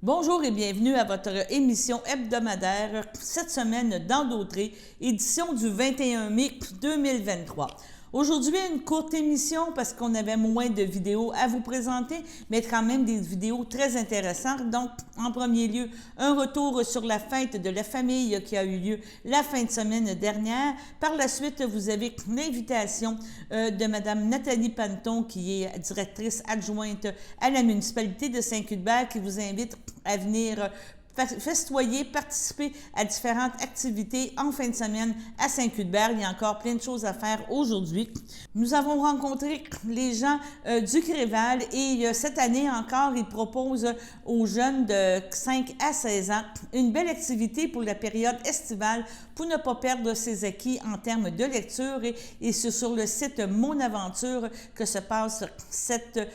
Bonjour et bienvenue à votre émission hebdomadaire, cette semaine dans Dautré, édition du 21 mai 2023. Aujourd'hui, une courte émission parce qu'on avait moins de vidéos à vous présenter, mais quand même des vidéos très intéressantes. Donc, en premier lieu, un retour sur la fête de la famille qui a eu lieu la fin de semaine dernière. Par la suite, vous avez l'invitation de Mme Nathalie Panton, qui est directrice adjointe à la municipalité de Saint-Cuthbert, qui vous invite à venir festoyer, participer à différentes activités en fin de semaine à Saint-Cuthbert. Il y a encore plein de choses à faire aujourd'hui. Nous avons rencontré les gens du Créval et cette année encore, ils proposent aux jeunes de 5 à 16 ans une belle activité pour la période estivale pour ne pas perdre ses acquis en termes de lecture et c'est sur le site Mon Aventure que se passe cette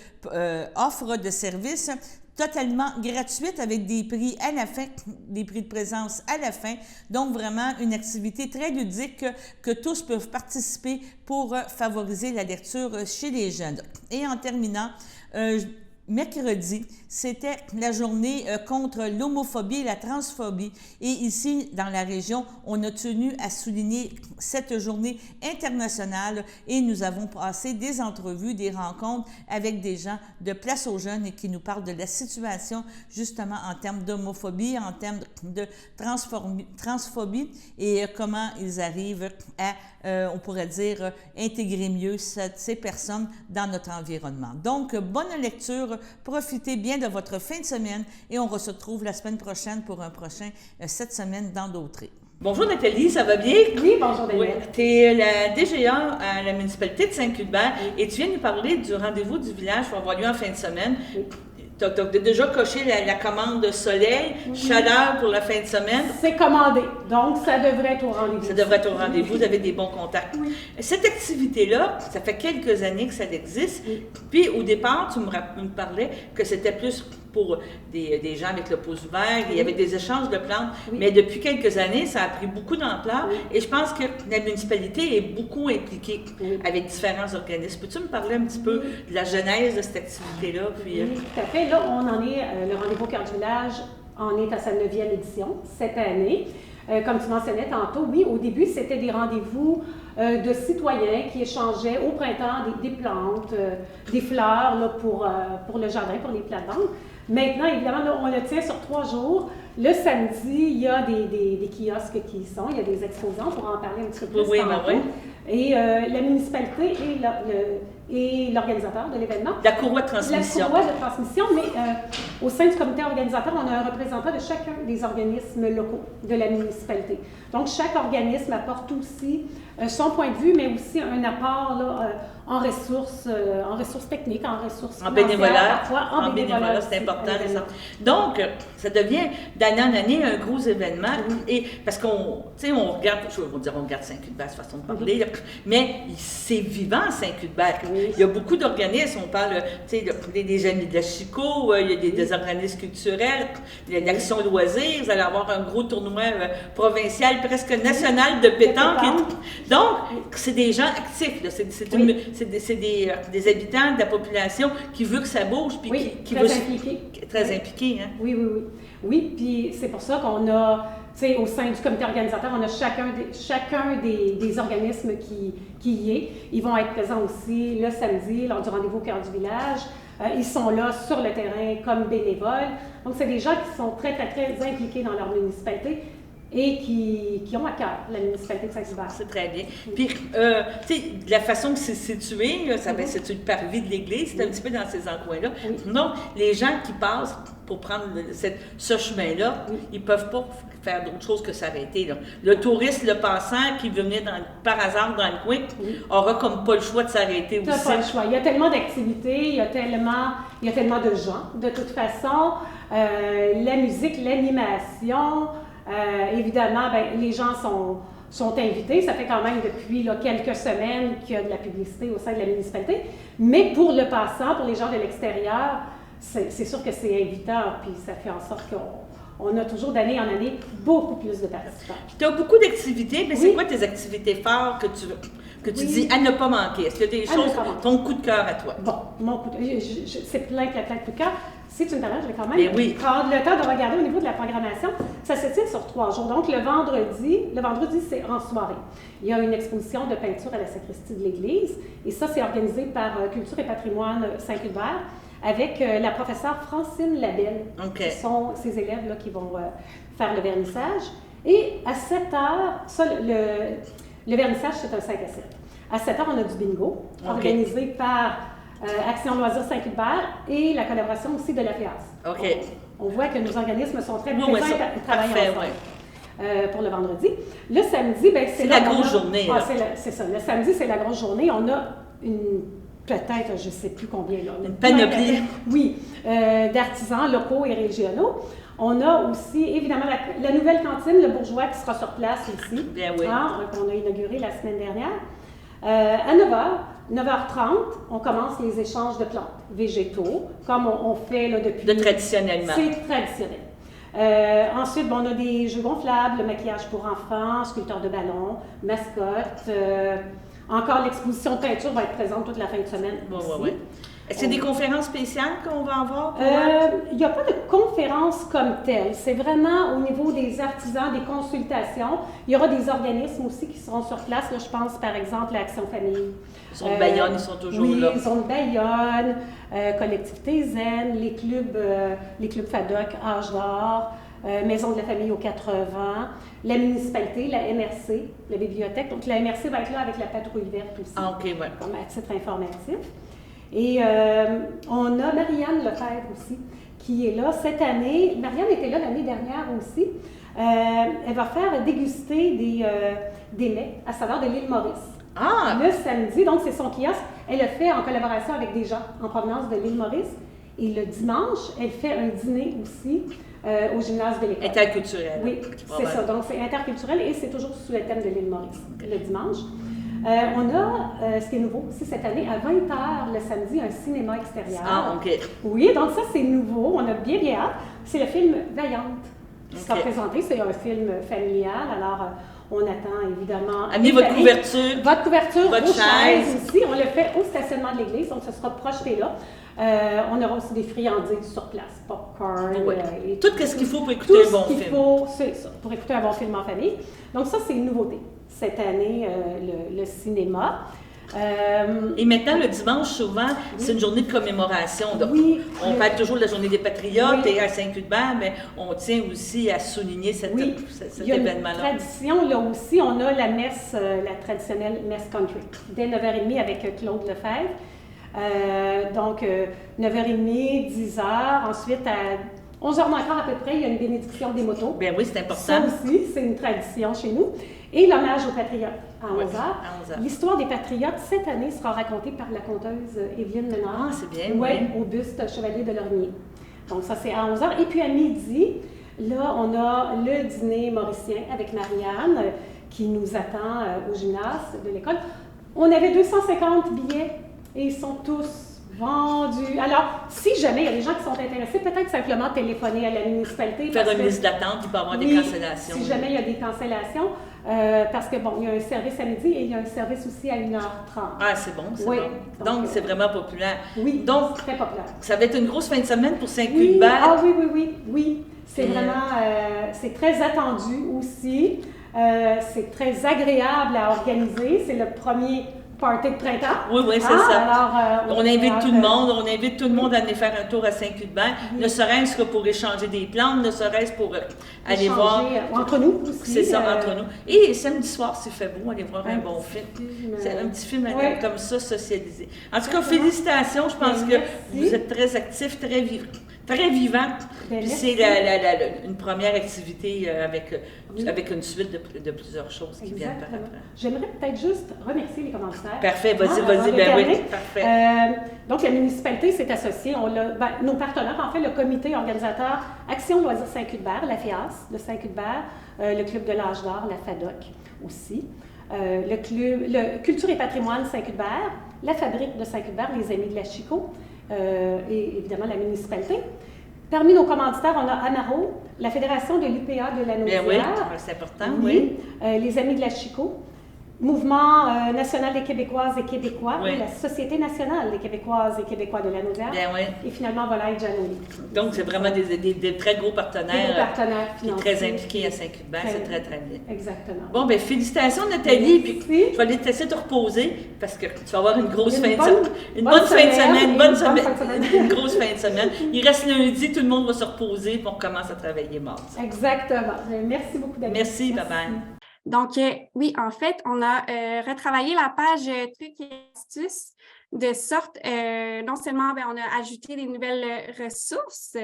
offre de service totalement gratuite avec des prix à la fin, des prix de présence à la fin. Donc, vraiment, une activité très ludique que tous peuvent participer pour favoriser la lecture chez les jeunes. Et en terminant, mercredi, c'était la journée contre l'homophobie et la transphobie. Et ici, dans la région, on a tenu à souligner cette journée internationale et nous avons passé des entrevues, des rencontres avec des gens de Place aux Jeunes et qui nous parlent de la situation justement en termes d'homophobie, en termes de transphobie et comment ils arrivent à, on pourrait dire, intégrer mieux ces personnes dans notre environnement. Donc, bonne lecture, profitez bien de votre fin de semaine et on se retrouve la semaine prochaine pour un prochain cette semaine dans Dautré. Bonjour Nathalie, ça va bien? Oui, bonjour Daniel. Oui, tu es la DGA à la municipalité de Saint-Cuthbert et tu viens nous parler du rendez-vous du village qui va avoir lieu en fin de semaine. Oui. Tu as déjà coché la commande soleil, chaleur pour la fin de semaine. C'est commandé, donc ça devrait être au rendez-vous. Ça devrait être au rendez-vous, vous avez des bons contacts. Oui. Cette activité-là, ça fait quelques années que ça existe. Oui. Puis au départ, tu me parlais que c'était plus pour des gens avec le pouce ouvert, il y avait des échanges de plantes, mais depuis quelques années, ça a pris beaucoup d'ampleur et je pense que la municipalité est beaucoup impliquée avec différents organismes. Peux-tu me parler un petit peu de la genèse de cette activité-là? Puis, oui, tout à fait. Là, on en est, le rendez-vous Cœur du village en est à sa 9e édition cette année. Comme tu mentionnais tantôt, oui, au début, c'était des rendez-vous de citoyens qui échangeaient au printemps des plantes, des fleurs là, pour le jardin, pour les plates-bandes. Maintenant, évidemment, là, on le tient sur 3 jours. Le samedi, il y a des kiosques qui y sont, il y a des exposants, pour en parler un petit peu plus. Oui, ben oui. Et la municipalité et l'organisateur de l'événement. La courroie de transmission. La courroie de transmission, mais au sein du comité organisateur, on a un représentant de chacun des organismes locaux de la municipalité. Donc, chaque organisme apporte aussi son point de vue, mais aussi un apport là, en ressources techniques, en ressources en bénévolat. Parfois, en bénévolat, c'est important. Donc, ça devient d'année en année un gros événement. Et parce qu'on, tu sais, on regarde, je vais vous dire, on regarde Saint-Cuthbert, c'est façon de parler, mais c'est vivant Saint-Cuthbert. Il y a beaucoup d'organismes, on parle, tu sais, des amis de la Chico, il y a des organismes culturels, il y a l'Action Loisirs, vous allez avoir un gros tournoi provincial, presque national de pétanque. Donc, c'est des gens actifs, là. C'est des habitants de la population qui veut que ça bouge, puis qui très impliqués. Très impliqués, hein? Oui. Oui, puis c'est pour ça qu'on a, tu sais, au sein du comité organisateur, on a chacun des organismes qui y est. Ils vont être présents aussi le samedi, lors du rendez-vous au Cœur du village. Ils sont là sur le terrain comme bénévoles. Donc, c'est des gens qui sont très, très, très impliqués dans leur municipalité et qui ont à cœur la municipalité de Saint-Cuthbert. C'est très bien. Puis, tu sais, la façon que c'est situé, là, ça va être situé le parvis de l'église, c'est un petit peu dans ces endroits-là. Donc, les gens qui passent pour prendre ce chemin-là, ils ne peuvent pas faire d'autre chose que s'arrêter. Là. Le touriste, le passant qui veut venir par hasard dans le coin, aura comme pas le choix de s'arrêter aussi. Pas le choix. Il y a tellement d'activités, il y a tellement de gens. De toute façon, la musique, l'animation, évidemment, les gens sont invités. Ça fait quand même depuis là, quelques semaines qu'il y a de la publicité au sein de la municipalité. Mais pour le passant, pour les gens de l'extérieur, c'est sûr que c'est invitant, puis ça fait en sorte qu'on a toujours d'année en année beaucoup plus de participants. Tu as beaucoup d'activités, mais c'est quoi tes activités phares que que tu dis à ne pas manquer? Est-ce qu'il y a des choses, ton coup de cœur à toi? Bon, mon coup de cœur, c'est plein de coup de cœur. Si tu me permets, je vais quand même prendre le temps de regarder au niveau de la programmation. Ça se tient sur 3 jours. Donc, le vendredi, c'est en soirée. Il y a une exposition de peinture à la sacristie de l'Église. Et ça, c'est organisé par Culture et Patrimoine Saint-Hubert avec la professeure Francine Labelle. Okay. Ce sont ces élèves là, qui vont faire le vernissage. Et à 7 heures, ça, le vernissage, c'est un 5 à 7. À 7 heures, on a du bingo, organisé par Action Loisirs Saint-Hubert et la collaboration aussi de la FIAS. OK. On voit que nos organismes sont très présents et travaillent ensemble pour le vendredi. Le samedi, ben, c'est la grosse journée. C'est ça. Le samedi, c'est la grosse journée. On a peut-être, je ne sais plus combien. Là, une panoplie. Oui, d'artisans locaux et régionaux. On a aussi, évidemment, la nouvelle cantine, le Bourgeois, qui sera sur place ici. Bien oui. Qu'on a inauguré la semaine dernière. À 9h, 9h30, on commence les échanges de plantes, végétaux, comme on fait là, depuis... traditionnellement. C'est traditionnel. Ensuite, on a des jeux gonflables, le maquillage pour enfants, sculpteurs de ballons, mascottes. Encore, l'exposition de peinture va être présente toute la fin de semaine aussi. Est-ce qu'il y a des conférences spéciales qu'on va avoir? Il n'y a pas de conférence comme telle. C'est vraiment au niveau des artisans, des consultations. Il y aura des organismes aussi qui seront sur place. Là, je pense par exemple à Action Famille. Zone Bayonne, ils sont toujours là. Oui, Zone Bayonne, Collectivité Zen, les clubs FADOC, Âge d'or, Maison de la famille aux 80, la municipalité, la MRC, la bibliothèque. Donc la MRC va être là avec la patrouille verte aussi. Ah, OK, ouais. Comme à titre informatif. Et on a Marianne Lefebvre aussi, qui est là cette année. Marianne était là l'année dernière aussi. Elle va faire déguster des mets à saveur de l'île Maurice. Le samedi, donc c'est son kiosque. Elle le fait en collaboration avec des gens en provenance de l'île Maurice. Et le dimanche, elle fait un dîner aussi au gymnase de l'école. Interculturel. Oui, c'est ça. Donc c'est interculturel et c'est toujours sous le thème de l'île Maurice, le dimanche. On a, ce qui est nouveau aussi cette année, à 20h le samedi, un cinéma extérieur. Ah, OK. Oui, donc ça, c'est nouveau. On a bien hâte. C'est le film Vaillante qui sera présenté. C'est un film familial. Alors, on attend évidemment... Amenez votre couverture. Votre couverture, votre chaise aussi. On le fait au stationnement de l'église, donc ce sera projeté là. On aura aussi des friandises sur place, popcorn. Tout ce qu'il faut pour écouter un bon film. Tout ce qu'il faut, c'est ça, pour écouter un bon film en famille. Donc ça, c'est une nouveauté. Cette année, le cinéma. Et maintenant, le dimanche, souvent, c'est une journée de commémoration. Donc, on parle toujours de la journée des Patriotes et à Saint-Hubert, mais on tient aussi à souligner cet événement-là. Il y a une tradition, là aussi, on a la messe, la traditionnelle messe country, dès 9h30 avec Claude Lefebvre. Donc, 9h30, 10h, ensuite à 11h encore à peu près, il y a une bénédiction des motos. Bien oui, c'est important. Ça aussi, c'est une tradition chez nous. Et l'hommage aux Patriotes à 11h. L'histoire des Patriotes, cette année, sera racontée par la conteuse Évelyne Ménard. Ah, c'est bien, oui. Au buste Chevalier de Lormier. Donc ça, c'est à 11h. Et puis à midi, là, on a le dîner mauricien avec Marianne qui nous attend au gymnase de l'école. On avait 250 billets et ils sont tous vendus. Alors, si jamais il y a des gens qui sont intéressés, peut-être simplement téléphoner à la municipalité. Faire une liste d'attente, il peut y avoir des cancellations. Si jamais il y a des cancellations, parce que bon, il y a un service à midi et il y a un service aussi à 1h30. Ah, c'est bon, c'est bon. Donc, c'est vraiment populaire. Oui, donc, très populaire. Ça va être une grosse fin de semaine pour Saint-Hubert. Oui. C'est vraiment, c'est très attendu aussi. C'est très agréable à organiser. C'est le premier party de printemps. Oui, c'est ça. Alors, on invite tout le monde à aller faire un tour à Saint-Hubert, ne serait-ce que pour échanger des plantes, ne serait-ce pour aller voir... Entre nous aussi. C'est ça, entre nous. Et samedi soir, s'il fait beau, aller voir un bon film. C'est un petit film comme ça, socialisé. En tout cas, félicitations. Je pense que vous êtes très actifs, très vivant. Puis c'est une première activité avec une suite de plusieurs choses qui viennent par après. J'aimerais peut-être juste remercier les commanditaires. Parfait, vas-y, ben oui, parfait. Donc, la municipalité s'est associée. Nos partenaires, en fait, le comité organisateur Action Loisirs Saint-Hubert, la FIAS de Saint-Hubert, le Club de l'Âge d'or, la FADOC aussi, le Culture et Patrimoine Saint-Hubert, la Fabrique de Saint-Hubert, les Amis de la Chico, et évidemment la municipalité. Parmi nos commanditaires, on a Amaro, la Fédération de l'UPA de la Naudière. Oui, c'est important, les Amis de la Chico, Mouvement national des Québécoises et Québécois Oui. et la Société nationale des Québécoises et Québécois de la Naudière. Bien, oui. Et finalement, Volaille Janoli. Donc, c'est vraiment des très gros partenaires. Des gros partenaires Puis financiers. très impliqués à Saint-Hubert. C'est très, très bien. Exactement. Bon, bien, félicitations, Nathalie. Merci. Puis, je vais aller te laisser te reposer parce que tu vas avoir une grosse Une fin de bonne- semaine. Une bonne fin de semaine. une Bonne bonne fin de semaine. semaine. Une grosse fin de semaine. Il reste lundi, tout le monde va se reposer puis on recommence à travailler mardi. Exactement. Merci beaucoup, David. Merci, bye-bye. Donc, oui, en fait, on a retravaillé la page trucs et astuces de sorte, non seulement on a ajouté des nouvelles ressources,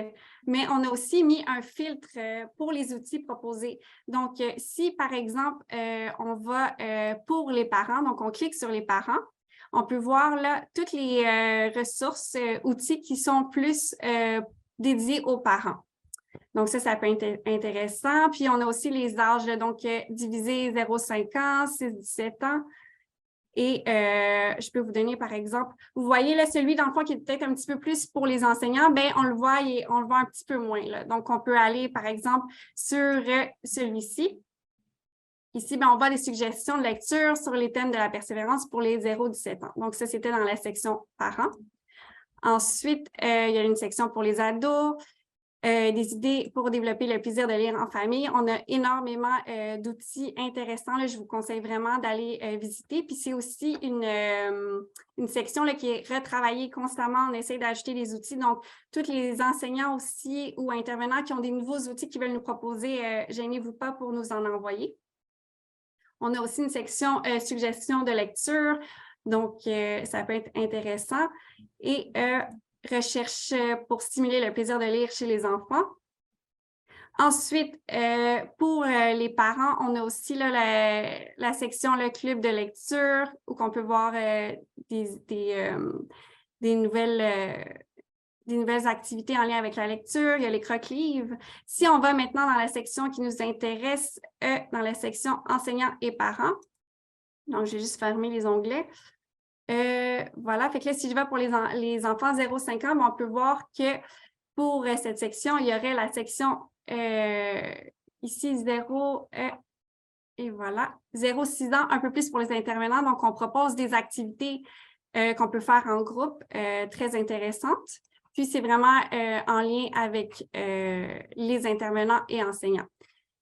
mais on a aussi mis un filtre pour les outils proposés. Donc, si par exemple, on va pour les parents, donc on clique sur les parents, on peut voir là toutes les ressources, outils qui sont plus dédiés aux parents. Donc, ça peut être intéressant. Puis, on a aussi les âges, là, donc divisé 0,5 ans, 6-17 ans. Et je peux vous donner, par exemple, vous voyez là, celui dans le fond qui est peut-être un petit peu plus pour les enseignants, bien, on le voit un petit peu moins. Là. Donc, on peut aller, par exemple, sur celui-ci. Ici, bien, on voit des suggestions de lecture sur les thèmes de la persévérance pour les 0-17 ans. Donc, ça, c'était dans la section parents. Ensuite, il y a une section pour les ados. Des idées pour développer le plaisir de lire en famille. On a énormément d'outils intéressants. Là, je vous conseille vraiment d'aller visiter. Puis c'est aussi une section là, qui est retravaillée constamment. On essaie d'ajouter des outils. Donc, tous les enseignants aussi ou intervenants qui ont des nouveaux outils qui veulent nous proposer, gênez-vous pas pour nous en envoyer. On a aussi une section suggestions de lecture. Donc, ça peut être intéressant. Et recherche pour stimuler le plaisir de lire chez les enfants. Ensuite, pour les parents, on a aussi là, la section le club de lecture où on peut voir des nouvelles activités en lien avec la lecture. Il y a les croque-livres. Si on va maintenant dans la section qui nous intéresse, dans la section enseignants et parents, donc j'ai juste fermé les onglets. Voilà, fait que là, si je vais pour les enfants 0-5 ans, on peut voir que pour cette section, il y aurait la section ici 0 et voilà, 0-6 ans, un peu plus pour les intervenants. Donc, on propose des activités qu'on peut faire en groupe très intéressantes. Puis, c'est vraiment en lien avec les intervenants et enseignants.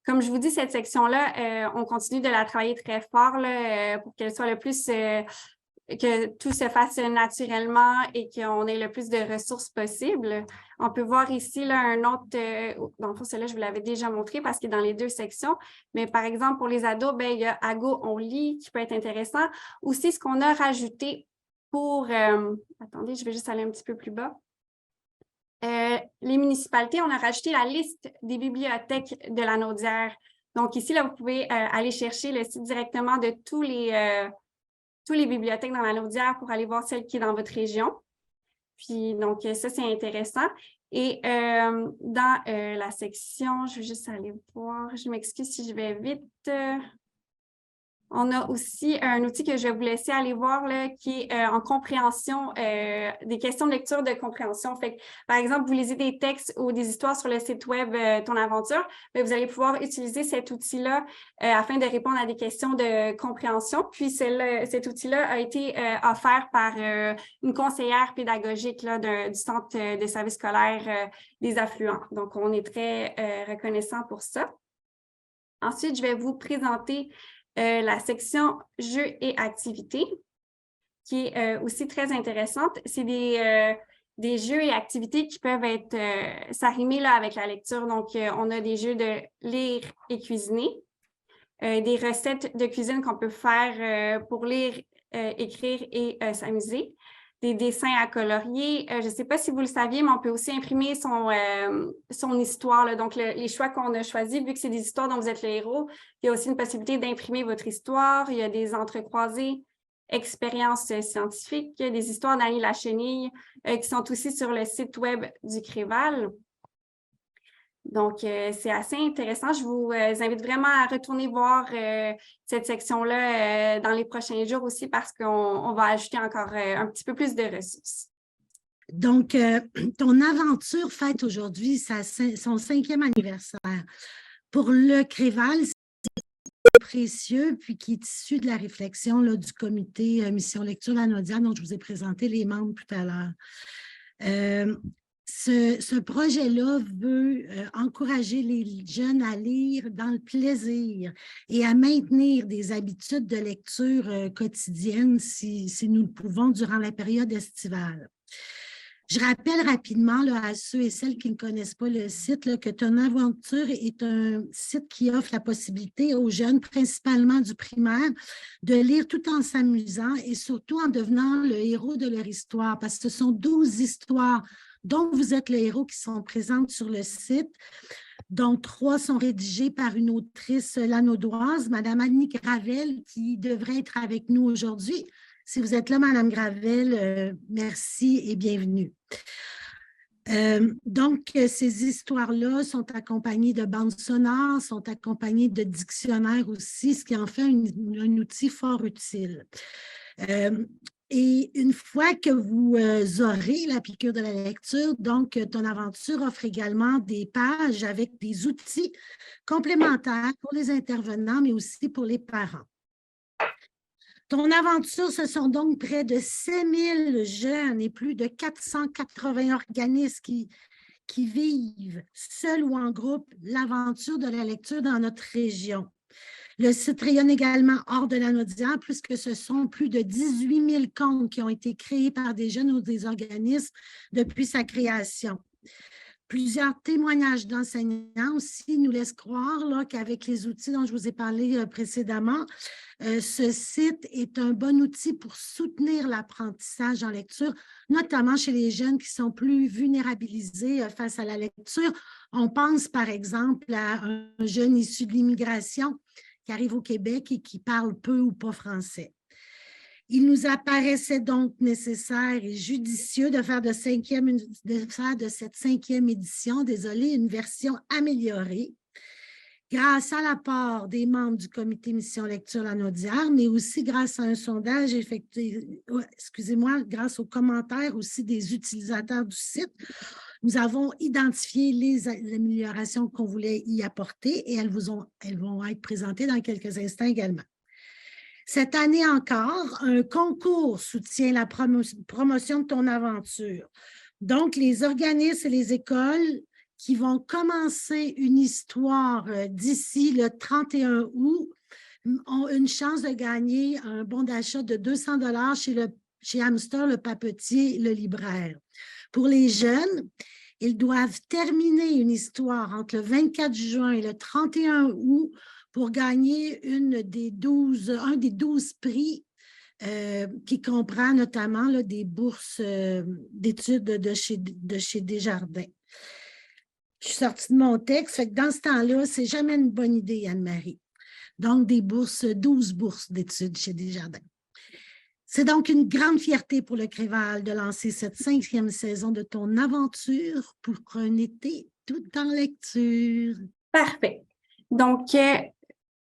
Comme je vous dis, cette section-là, on continue de la travailler très fort là, pour qu'elle soit le plus... que tout se fasse naturellement et qu'on ait le plus de ressources possibles. On peut voir ici là, un autre, dans le fond, celui-là, je vous l'avais déjà montré parce qu'il est dans les deux sections, mais par exemple, pour les ados, bien, il y a Ago, on lit, qui peut être intéressant. Aussi, ce qu'on a rajouté pour, attendez, je vais juste aller un petit peu plus bas. Les municipalités, on a rajouté la liste des bibliothèques de la Naudière. Donc ici, là, vous pouvez aller chercher le site directement de tous les bibliothèques dans la Naudière pour aller voir celle qui est dans votre région. Puis, donc, ça, c'est intéressant. Et dans la section, je vais juste aller voir, je m'excuse si je vais vite. On a aussi un outil que je vais vous laisser aller voir là, qui est en compréhension, des questions de lecture de compréhension. Fait que, par exemple, vous lisez des textes ou des histoires sur le site web Ton Aventure, mais vous allez pouvoir utiliser cet outil-là afin de répondre à des questions de compréhension. Puis cet outil-là a été offert par une conseillère pédagogique là, du Centre de services scolaires des affluents. Donc, on est très reconnaissant pour ça. Ensuite, je vais vous présenter la section jeux et activités, qui est aussi très intéressante. C'est des jeux et activités qui peuvent être s'arrimer là avec la lecture. Donc, on a des jeux de lire et cuisiner, des recettes de cuisine qu'on peut faire pour lire, écrire et s'amuser, des dessins à colorier. Je ne sais pas si vous le saviez, mais on peut aussi imprimer son histoire. Là. Donc, les choix qu'on a choisis, vu que c'est des histoires dont vous êtes le héros, il y a aussi une possibilité d'imprimer votre histoire. Il y a des entrecroisés, expériences scientifiques, des histoires d'Annie Lachenille qui sont aussi sur le site web du Créval. Donc, c'est assez intéressant. Je vous invite vraiment à retourner voir cette section-là dans les prochains jours aussi parce qu'on va ajouter encore un petit peu plus de ressources. Donc, ton aventure fête aujourd'hui son 5e anniversaire. Pour le Créval, précieux, puis qui est issu de la réflexion là, du comité Mission Lecture Lanaudière, dont je vous ai présenté les membres tout à l'heure. Ce projet-là veut encourager les jeunes à lire dans le plaisir et à maintenir des habitudes de lecture quotidiennes si nous le pouvons durant la période estivale. Je rappelle rapidement là, à ceux et celles qui ne connaissent pas le site là, que Ton Aventure est un site qui offre la possibilité aux jeunes, principalement du primaire, de lire tout en s'amusant et surtout en devenant le héros de leur histoire, parce que ce sont 12 histoires dont vous êtes le héros qui sont présentes sur le site, dont 3 sont rédigées par une autrice lanaudoise, Mme Annie Gravel, qui devrait être avec nous aujourd'hui. Si vous êtes là, Mme Gravel, merci et bienvenue. Donc, ces histoires-là sont accompagnées de bandes sonores, sont accompagnées de dictionnaires aussi, ce qui en fait un outil fort utile. Et une fois que vous aurez la piqûre de la lecture, donc Ton Aventure offre également des pages avec des outils complémentaires pour les intervenants, mais aussi pour les parents. Ton Aventure, ce sont donc près de 5000 jeunes et plus de 480 organismes qui vivent, seuls ou en groupe, l'aventure de la lecture dans notre région. Le site rayonne également hors de Lanaudière, puisque ce sont plus de 18 000 comptes qui ont été créés par des jeunes ou des organismes depuis sa création. Plusieurs témoignages d'enseignants aussi nous laissent croire qu'avec les outils dont je vous ai parlé précédemment, ce site est un bon outil pour soutenir l'apprentissage en lecture, notamment chez les jeunes qui sont plus vulnérabilisés face à la lecture. On pense par exemple à un jeune issu de l'immigration qui arrive au Québec et qui parle peu ou pas français. Il nous apparaissait donc nécessaire et judicieux de faire de cette 5e édition, une version améliorée, grâce à l'apport des membres du comité Mission Lecture Lanaudière, mais aussi grâce à un sondage effectué, grâce aux commentaires aussi des utilisateurs du site. Nous avons identifié les améliorations qu'on voulait y apporter et elles vont être présentées dans quelques instants également. Cette année encore, un concours soutient la promotion de Ton Aventure. Donc, les organismes et les écoles qui vont commencer une histoire d'ici le 31 août ont une chance de gagner un bon d'achat de 200 $ chez Hamster, le papetier, le libraire. Pour les jeunes, ils doivent terminer une histoire entre le 24 juin et le 31 août pour gagner un des 12 prix qui comprend notamment des bourses d'études de chez Desjardins. Je suis sortie de mon texte, fait que dans ce temps-là, c'est jamais une bonne idée, Anne-Marie. Donc, 12 bourses d'études chez Desjardins. C'est donc une grande fierté pour le Créval de lancer cette 5e saison de Ton Aventure pour un été tout en lecture. Parfait. Donc,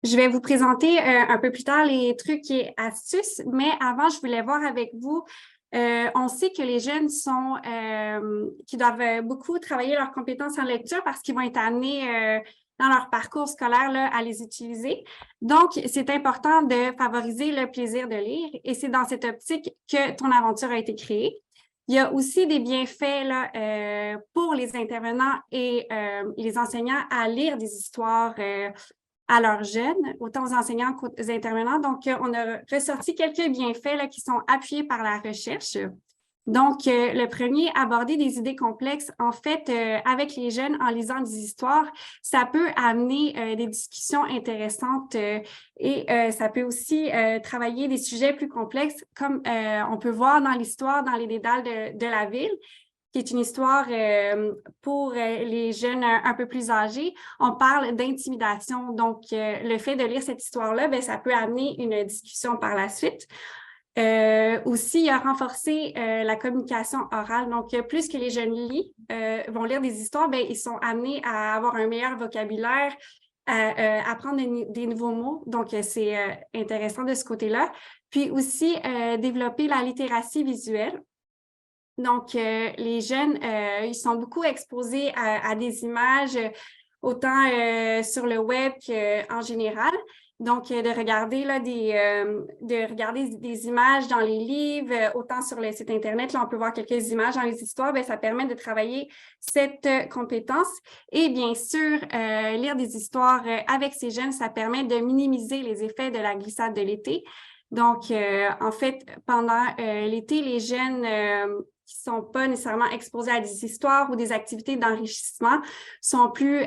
je vais vous présenter un peu plus tard les trucs et astuces, mais avant, je voulais voir avec vous, on sait que les jeunes qui doivent beaucoup travailler leurs compétences en lecture parce qu'ils vont être amenés dans leur parcours scolaire à les utiliser. Donc, c'est important de favoriser le plaisir de lire et c'est dans cette optique que Ton Aventure a été créée. Il y a aussi des bienfaits pour les intervenants et les enseignants à lire des histoires à leurs jeunes, autant aux enseignants qu'aux intervenants. Donc, on a ressorti quelques bienfaits qui sont appuyés par la recherche. Donc, le premier, aborder des idées complexes. En fait, avec les jeunes, en lisant des histoires, ça peut amener des discussions intéressantes et ça peut aussi travailler des sujets plus complexes, comme on peut voir dans l'histoire dans les dédales de la ville, qui est une histoire pour les jeunes un peu plus âgés. On parle d'intimidation. Donc, le fait de lire cette histoire-là, ça peut amener une discussion par la suite. Aussi, il a renforcé la communication orale. Donc, plus que les jeunes vont lire des histoires, ils sont amenés à avoir un meilleur vocabulaire, à apprendre des nouveaux mots. Donc, c'est intéressant de ce côté-là. Puis aussi, développer la littératie visuelle. Donc, les jeunes, ils sont beaucoup exposés à des images, autant sur le web qu'en général. Donc, de regarder là, de regarder des images dans les livres, autant sur le site Internet, là, on peut voir quelques images dans les histoires, bien, ça permet de travailler cette compétence. Et bien sûr, lire des histoires avec ces jeunes, ça permet de minimiser les effets de la glissade de l'été. Donc, en fait, pendant l'été, les jeunes qui ne sont pas nécessairement exposés à des histoires ou des activités d'enrichissement sont plus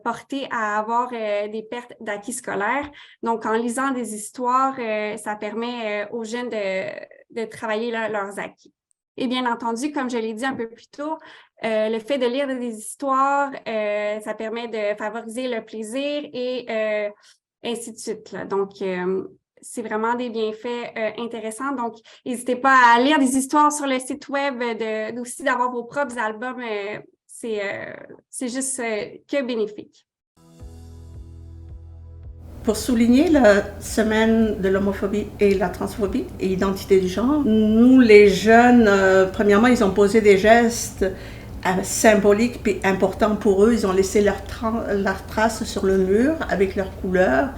portés à avoir des pertes d'acquis scolaires. Donc, en lisant des histoires, ça permet aux jeunes de travailler leurs acquis. Et bien entendu, comme je l'ai dit un peu plus tôt, le fait de lire des histoires, ça permet de favoriser le plaisir et ainsi de suite, là. Donc, c'est vraiment des bienfaits intéressants. Donc, n'hésitez pas à lire des histoires sur le site web, aussi d'avoir vos propres albums. C'est juste que bénéfique. Pour souligner la semaine de l'homophobie et la transphobie et identité du genre, nous, les jeunes, premièrement, ils ont posé des gestes symboliques puis importants pour eux. Ils ont laissé leur trace sur le mur avec leurs couleurs.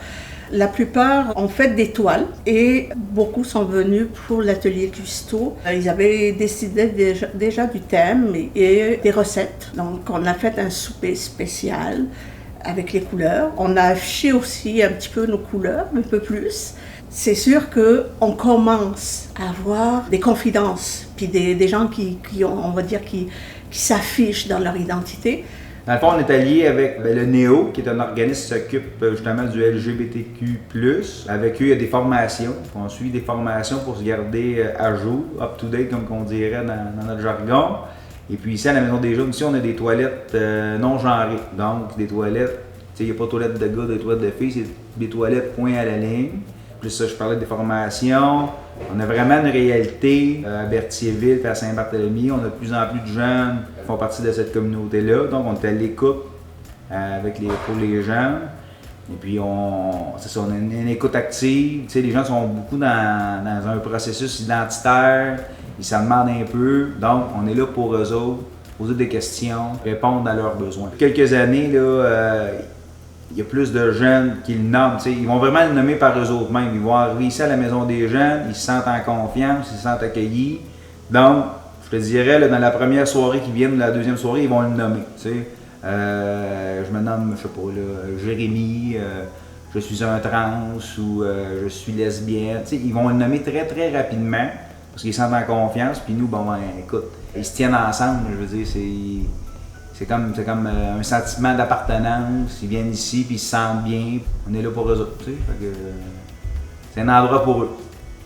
La plupart ont fait des toiles et beaucoup sont venus pour l'atelier cuistot. Ils avaient décidé déjà du thème et des recettes. Donc, on a fait un souper spécial avec les couleurs. On a affiché aussi un petit peu nos couleurs, un peu plus. C'est sûr qu'on commence à avoir des confidences, puis des gens qui ont, on va dire, qui s'affichent dans leur identité. Dans le fond, on est allié avec le NEO, qui est un organisme qui s'occupe justement du LGBTQ+. Avec eux, il y a des formations. On suit des formations pour se garder à jour, up-to-date, comme on dirait dans notre jargon. Et puis ici, à la Maison des Jeunes, ici, on a des toilettes non genrées. Donc, des toilettes, il n'y a pas de toilettes de gars, de toilettes de filles, c'est des toilettes point à la ligne. Plus ça, je parlais des formations. On a vraiment une réalité à Berthierville et à Saint-Barthélemy. On a de plus en plus de jeunes qui font partie de cette communauté-là. Donc, on est à l'écoute pour les gens. Et puis, c'est ça, on a une écoute active. Tu sais, les gens sont beaucoup dans un processus identitaire. Ils s'en demandent un peu. Donc, on est là pour eux autres, poser des questions, répondre à leurs besoins. Quelques années, là, il y a plus de jeunes qui le nomment. T'sais, ils vont vraiment le nommer par eux autres mêmes. Ils vont arriver ici à la Maison des Jeunes, ils se sentent en confiance, ils se sentent accueillis. Donc, je te dirais, là, dans la première soirée qui vient, la deuxième soirée, ils vont le nommer. Je me nomme, je sais pas, là, Jérémy, je suis un trans ou je suis lesbienne. T'sais, ils vont le nommer très, très rapidement parce qu'ils se sentent en confiance. Puis nous, bon, écoute, ils se tiennent ensemble. Je veux dire, c'est comme un sentiment d'appartenance. Ils viennent ici puis ils se sentent bien. On est là pour eux autres. Tu sais, c'est un endroit pour eux.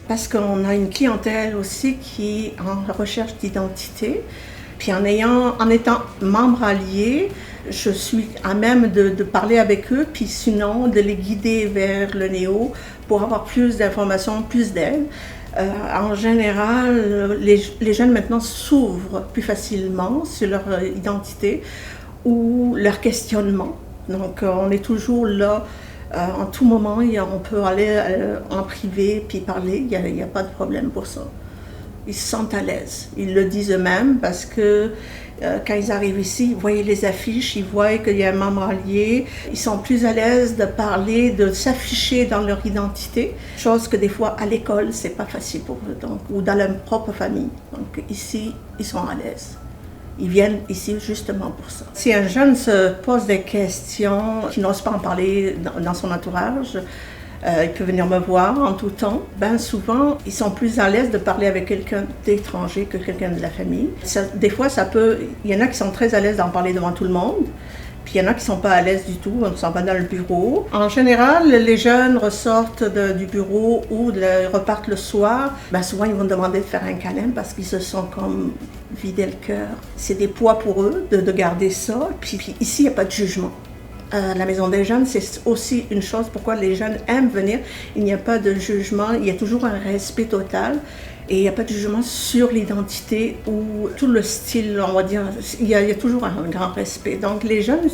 Parce qu'on a une clientèle aussi qui est en recherche d'identité. Puis en étant membre allié, je suis à même de parler avec eux, puis sinon de les guider vers le NEO pour avoir plus d'informations, plus d'aide. En général, les jeunes maintenant s'ouvrent plus facilement sur leur identité ou leur questionnement. Donc, on est toujours là. En tout moment, on peut aller en privé puis parler. Il n'y a pas de problème pour ça. Ils se sentent à l'aise. Ils le disent eux-mêmes parce que quand ils arrivent ici, ils voient les affiches, ils voient qu'il y a un membre allié. Ils sont plus à l'aise de parler, de s'afficher dans leur identité, chose que des fois à l'école, c'est pas facile pour eux, donc, ou dans leur propre famille. Donc ici, ils sont à l'aise. Ils viennent ici justement pour ça. Si un jeune se pose des questions, qu'il n'ose pas en parler dans son entourage, il peut venir me voir en tout temps. Ben souvent, ils sont plus à l'aise de parler avec quelqu'un d'étranger que quelqu'un de la famille. Des fois, il y en a qui sont très à l'aise d'en parler devant tout le monde, puis il y en a qui ne sont pas à l'aise du tout, on s'en va dans le bureau. En général, les jeunes ressortent du bureau ou repartent le soir. Ben souvent, ils vont demander de faire un câlin parce qu'ils se sont comme vidés le cœur. C'est des poids pour eux de garder ça. Puis ici, il n'y a pas de jugement. La Maison des Jeunes, c'est aussi une chose pourquoi les jeunes aiment venir. Il n'y a pas de jugement, il y a toujours un respect total et il n'y a pas de jugement sur l'identité ou tout le style, on va dire. Il y a toujours un grand respect. Donc les jeunes,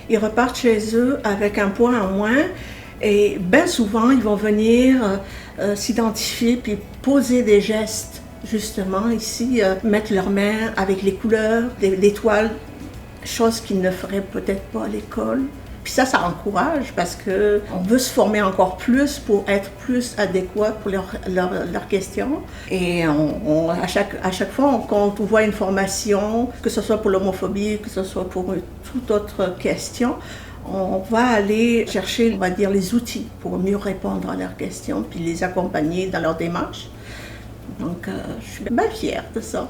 ils repartent chez eux avec un poids en moins et bien souvent, ils vont venir s'identifier puis poser des gestes, justement, ici, mettre leurs mains avec les couleurs, des toiles, chose qu'ils ne feraient peut-être pas à l'école. Puis ça encourage parce qu'on veut se former encore plus pour être plus adéquat pour leurs questions. Et à chaque fois, quand on voit une formation, que ce soit pour l'homophobie, que ce soit pour toute autre question, on va aller chercher, on va dire, les outils pour mieux répondre à leurs questions, puis les accompagner dans leur démarche. Donc, je suis bien fière de ça.